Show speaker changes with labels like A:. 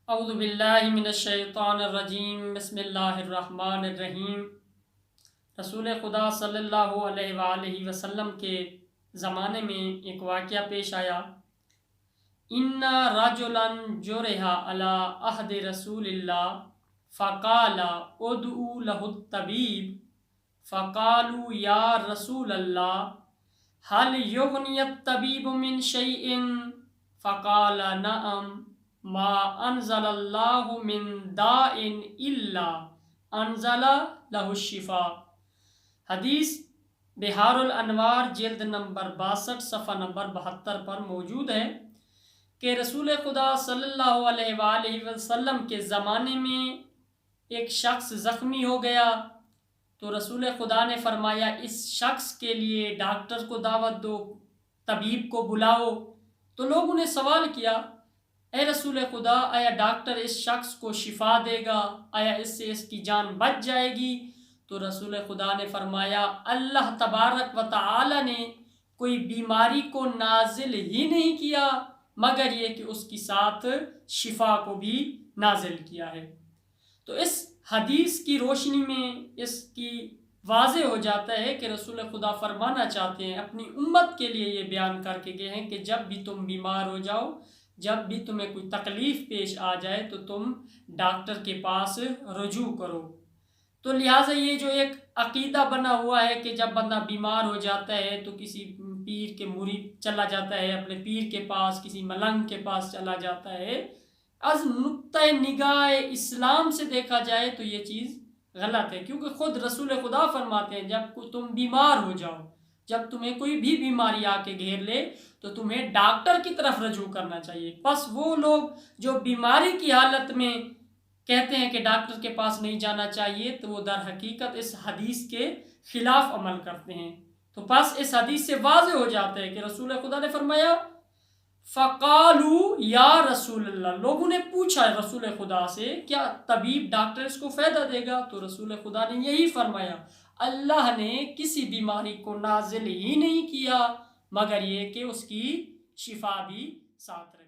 A: اعوذ باللہ من الشیطان الرجیم، بسم اللہ الرحمن الرحیم۔ رسول خدا صلی اللہ علیہ وآلہ وسلم کے زمانے میں ایک واقعہ پیش آیا۔ اِنَّ رَجُلًا جُرِحَ عَلَىٰ عَهْدِ رسول اللہ فَقَالَ اُدْعُوا لَهُ الطَّبِيبَ فَقَالُوا یا رسول اللہ هل يغني الطبيب من شيء؟ فقال نعم، ما انزل اللہ من داء الا انزل له الشفاء۔ حدیث بحار الانوار جلد نمبر 62 صفحہ نمبر 72 پر موجود ہے کہ رسول خدا صلی اللہ علیہ وآلہ وسلم کے زمانے میں ایک شخص زخمی ہو گیا تو رسول خدا نے فرمایا اس شخص کے لیے ڈاکٹر کو دعوت دو، طبیب کو بلاؤ۔ تو لوگوں نے سوال کیا، اے رسول خدا، آیا ڈاکٹر اس شخص کو شفا دے گا؟ آیا اس سے اس کی جان بچ جائے گی؟ تو رسول خدا نے فرمایا اللہ تبارک و تعالی نے کوئی بیماری کو نازل ہی نہیں کیا مگر یہ کہ اس کی ساتھ شفا کو بھی نازل کیا ہے۔ تو اس حدیث کی روشنی میں اس کی واضح ہو جاتا ہے کہ رسول خدا فرمانا چاہتے ہیں، اپنی امت کے لیے یہ بیان کر کے گئے ہیں کہ جب بھی تم بیمار ہو جاؤ، جب بھی تمہیں کوئی تکلیف پیش آ جائے تو تم ڈاکٹر کے پاس رجوع کرو۔ تو لہٰذا یہ جو ایک عقیدہ بنا ہوا ہے کہ جب بندہ بیمار ہو جاتا ہے تو کسی پیر کے مرید چلا جاتا ہے، اپنے پیر کے پاس، کسی ملنگ کے پاس چلا جاتا ہے، از نقطۂ نگاہ اسلام سے دیکھا جائے تو یہ چیز غلط ہے، کیونکہ خود رسول خدا فرماتے ہیں جب تم بیمار ہو جاؤ، جب تمہیں کوئی بھی بیماری آ کے گھیر لے تو تمہیں ڈاکٹر کی طرف رجوع کرنا چاہیے۔ بس وہ لوگ جو بیماری کی حالت میں کہتے ہیں کہ ڈاکٹر کے پاس نہیں جانا چاہیے تو وہ در حقیقت اس حدیث کے خلاف عمل کرتے ہیں۔ تو بس اس حدیث سے واضح ہو جاتا ہے کہ رسول خدا نے فرمایا فَقَالُوا یا رسول اللہ، لوگوں نے پوچھا رسول خدا سے کیا طبیب ڈاکٹر اس کو فائدہ دے گا؟ تو رسول خدا نے یہی فرمایا اللہ نے کسی بیماری کو نازل ہی نہیں کیا مگر یہ کہ اس کی شفا بھی ساتھ رہے۔